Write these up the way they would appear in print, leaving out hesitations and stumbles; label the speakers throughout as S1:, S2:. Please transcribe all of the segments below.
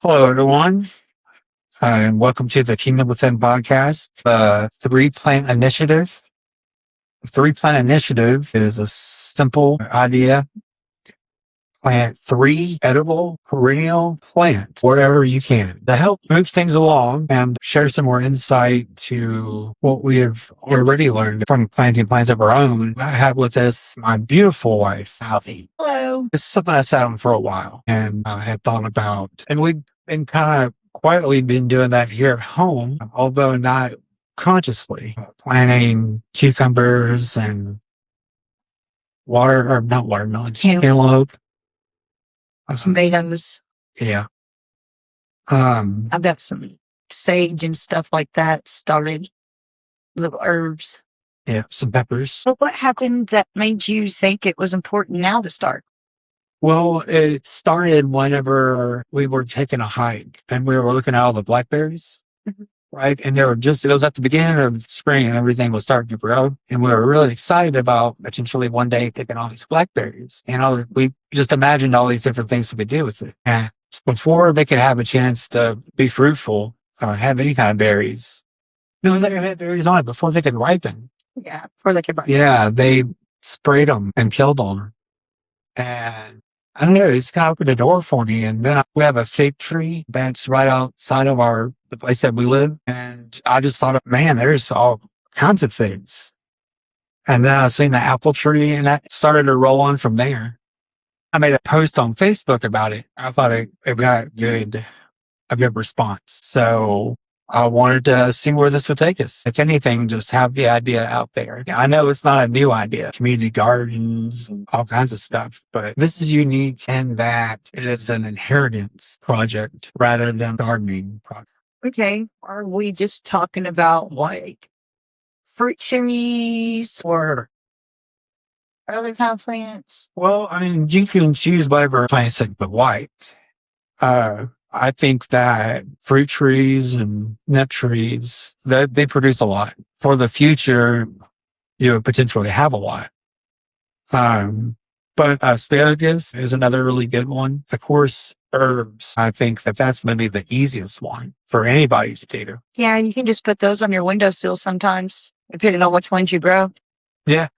S1: Hello, everyone, and welcome to the Kingdom Within podcast, the Three Plant Initiative. The Three Plant Initiative is a simple idea. Plant three edible perennial plants wherever you can to help move things along and share some more insight to what we have already learned from planting plants of our own. I have with us my beautiful wife, Allie.
S2: Hello.
S1: This is something I sat on for a while and I had thought about, and we've been kind of quietly been doing that here at home, although not consciously. Planting cucumbers and not watermelon, cantaloupe.
S2: Tomatoes.
S1: Yeah.
S2: I've got some sage and stuff like that started. Little herbs.
S1: Yeah, some peppers.
S2: So what happened that made you think it was important now to start?
S1: Well, it started whenever we were taking a hike and we were looking at all the blackberries.
S2: Mhm.
S1: Right. And it was at the beginning of spring and everything was starting to grow. And we were really excited about potentially one day picking all these blackberries. And we just imagined all these different things we could do with it. And before they could have a chance to be fruitful, have any kind of berries, no, they had berries on it before they could ripen.
S2: Yeah, before they could ripen.
S1: Yeah, they sprayed them and killed them. And I don't know, it's kind of opened the door for me. And then we have a fig tree that's right outside of the place that we live. And I just thought, man, there's all kinds of figs. And then I seen the apple tree and that started to roll on from there. I made a post on Facebook about it. I thought it got a good response. So I wanted to see where this would take us. If anything, just have the idea out there. I know it's not a new idea, community gardens, and all kinds of stuff, but this is unique in that it is an inheritance project rather than gardening project.
S2: Okay. Are we just talking about like fruit trees or other kind of plants?
S1: Well, I mean, you can choose whatever plants that you like. I think that fruit trees and nut trees, they produce a lot. For the future, you would potentially have a lot. But asparagus is another really good one. Of course, herbs, I think that's maybe the easiest one for anybody to do.
S2: Yeah, you can just put those on your windowsill sometimes, depending on which ones you grow.
S1: Yeah.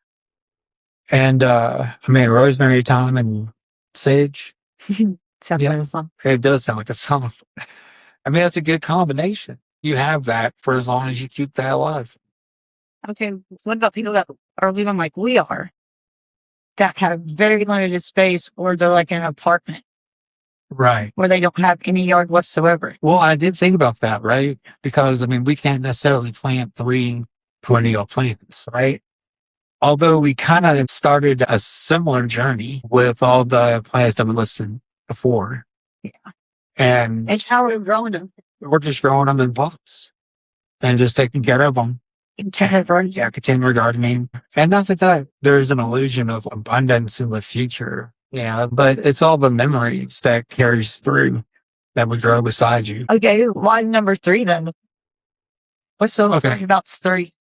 S1: And, I mean, rosemary, thyme, and sage.
S2: Sounds
S1: Yeah.
S2: like a song.
S1: It does sound like a song. I mean, that's a good combination. You have that for as long as you keep that alive.
S2: Okay, what about people that are living like we are, that have very limited space, or they're like in an apartment
S1: Right.
S2: where they don't have any yard whatsoever?
S1: Well, I did think about that, right? Because, I mean, we can't necessarily plant three perennial plants, right? Although we kind of started a similar journey with all the plants that we listed before.
S2: Yeah.
S1: And
S2: It's how we're growing them.
S1: we're just growing them in pots and just taking care of them. Yeah, container gardening. And not that there's an illusion of abundance in the future. Yeah, but it's all the memories that carries through that would grow beside you.
S2: Okay, why number 3 then? What's so important about 3?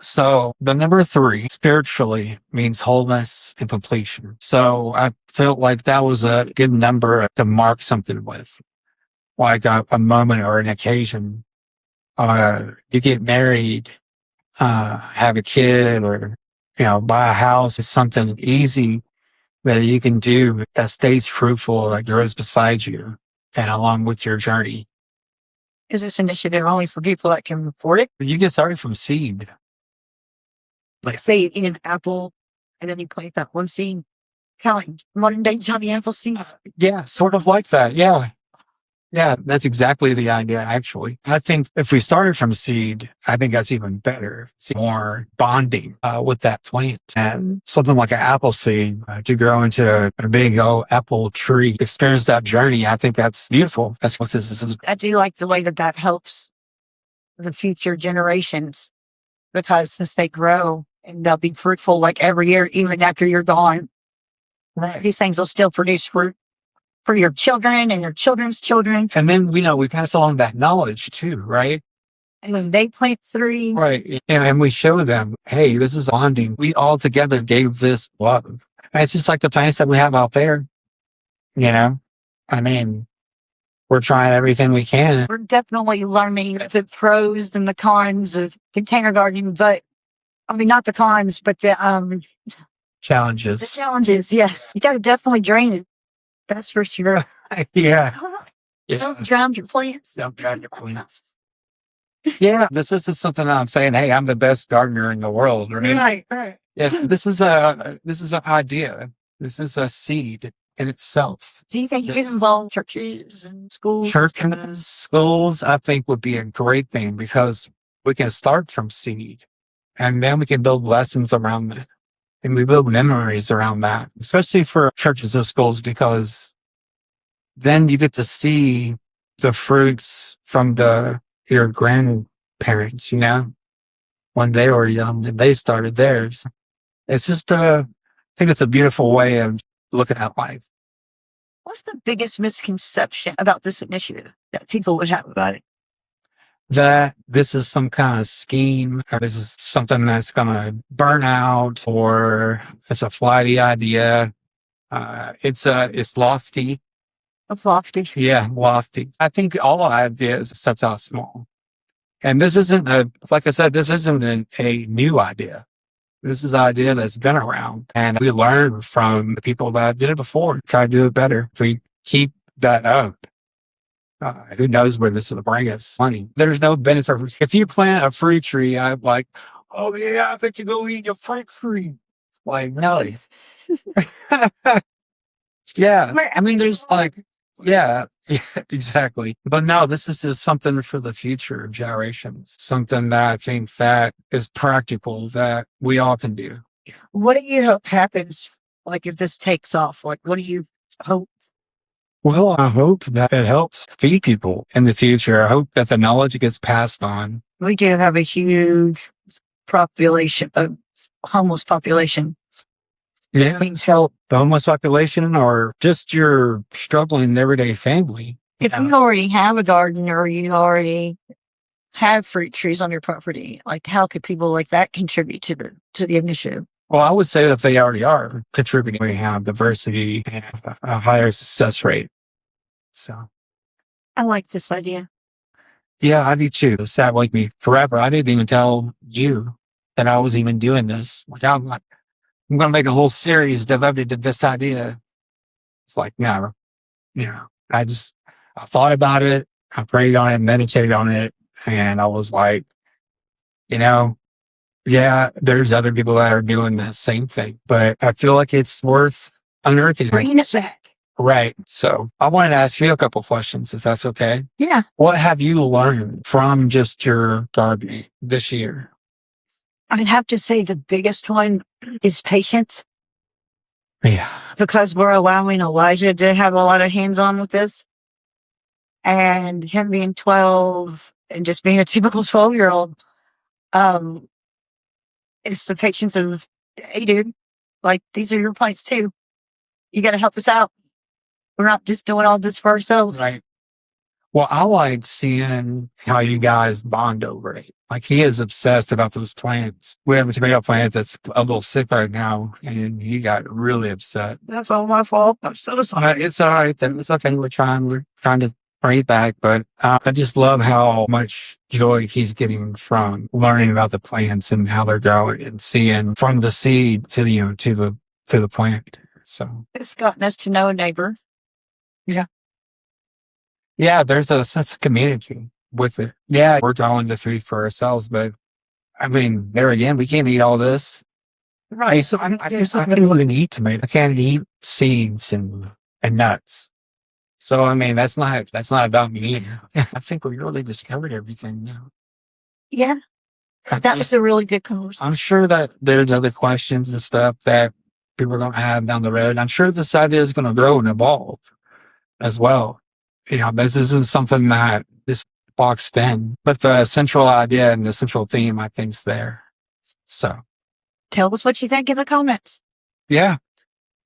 S1: So the number 3 spiritually means wholeness and completion. So I felt like that was a good number to mark something with, like a moment or an occasion. You get married, have a kid, or, buy a house. It's something easy that you can do that stays fruitful, that grows beside you and along with your journey.
S2: Is this initiative only for people that can afford it?
S1: You get started from seed.
S2: Like, say you eat an apple and then you plant that one seed, kind of like modern day Johnny Apple seeds.
S1: Yeah, sort of like that. Yeah. Yeah, that's exactly the idea, actually. I think if we started from seed, I think that's even better. It's more bonding with that plant. And something like an apple seed to grow into a big old apple tree, experience that journey. I think that's beautiful. That's what this is.
S2: I do like the way that helps the future generations, because since they grow and they'll be fruitful like every year, even after you're gone, these things will still produce fruit for your children and your children's children.
S1: And then, we pass along that knowledge too, right?
S2: And then they plant 3.
S1: Right. And we show them, hey, this is bonding. We all together gave this love. And it's just like the plants that we have out there, I mean, we're trying everything we can.
S2: We're definitely learning the pros and the cons of container gardening, but I mean, not the cons, but the
S1: Challenges.
S2: challenges. Yes, you got to definitely drain it. That's for sure.
S1: Yeah.
S2: Don't drown your plants.
S1: Don't drown your plants. Yeah, this isn't something I'm saying, hey, I'm the best gardener in the world. Right?
S2: Right.
S1: Yeah, this is an idea. This is a seed in itself.
S2: Do you think you can involve churches and schools?
S1: Churches, schools, I think would be a great thing because we can start from seed and then we can build lessons around that. And we build memories around that, especially for churches and schools, because then you get to see the fruits from your grandparents, when they were young and they started theirs. It's just I think it's a beautiful way of looking at life.
S2: What's the biggest misconception about this initiative that people would have about it?
S1: That this is some kind of scheme or this is something that's going to burn out or it's a flighty idea. It's lofty.
S2: That's lofty.
S1: Yeah, lofty. I think all ideas starts out small. And this isn't like I said, this isn't a new idea. This is an idea that's been around and we learn from the people that did it before, try to do it better. If we keep that up, who knows where this will bring us money. There's no benefit. If you plant a fruit tree, I'm like, oh yeah, I bet you go eat your fruit tree. Like, no. Yeah. I mean, there's yeah, exactly. But no, this is just something for the future generations. Something that I think that is practical that we all can do.
S2: What do you hope happens? Like if this takes off, like what do you hope?
S1: Well, I hope that it helps feed people in the future. I hope that the knowledge gets passed on.
S2: We do have a huge population, homeless population.
S1: Yeah.
S2: Needs help.
S1: The homeless population or just your struggling everyday family.
S2: If you already have a garden or you already have fruit trees on your property, like how could people like that contribute to the initiative?
S1: Well, I would say that they already are contributing. We have diversity and a higher success rate. So
S2: I like this idea.
S1: yeah, I do too. This sat with me forever. I didn't even tell you that I was even doing this. Like I'm going to make a whole series devoted to this idea. It's like, no, I thought about it. I prayed on it, meditated on it. And I was like, yeah, there's other people that are doing the same thing, but I feel like it's worth unearthing.
S2: Bringing it back.
S1: Right. So I wanted to ask you a couple questions, if that's okay.
S2: Yeah.
S1: What have you learned from just your gardening this year?
S2: I'd have to say the biggest one is patience.
S1: Yeah.
S2: Because we're allowing Elijah to have a lot of hands-on with this. And him being 12 and just being a typical 12-year-old, it's the patience of, hey, dude, like, these are your plants too. You got to help us out. We're not just doing all this for ourselves.
S1: Right. Well, I like seeing how you guys bond over it. Like he is obsessed about those plants. We have a tomato plant that's a little sick right now, and he got really upset. That's all my fault. I'm so sorry. It's all right. Then it's okay. We're trying to bring it back, but I just love how much joy he's getting from learning about the plants and how they're growing and seeing from the seed to the plant. So
S2: it's gotten us to know a neighbor.
S1: Yeah. Yeah, there's a sense of community with it. Yeah, we're growing the food for ourselves, but I mean, there again, we can't eat all this. Right. So I don't even eat tomato. I can't eat seeds and nuts. So I mean, that's not about me either. I think we really discovered everything now.
S2: Yeah. That was a really good conversation.
S1: I'm sure that there's other questions and stuff that people are going to have down the road. I'm sure this idea is going to grow and evolve as well. This isn't something that is boxed in, but the central idea and the central theme, I think, is there. So
S2: tell us what you think in the comments.
S1: Yeah.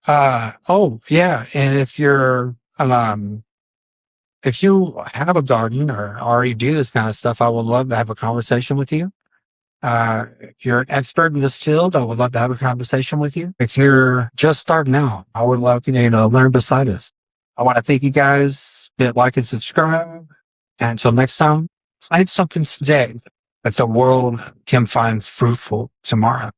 S1: Oh, yeah. And if you have a garden or already do this kind of stuff, I would love to have a conversation with you. If you're an expert in this field, I would love to have a conversation with you. If you're just starting out, I would love you to learn beside us. I want to thank you guys. Hit like and subscribe. And until next time, find something today that the world can find fruitful tomorrow.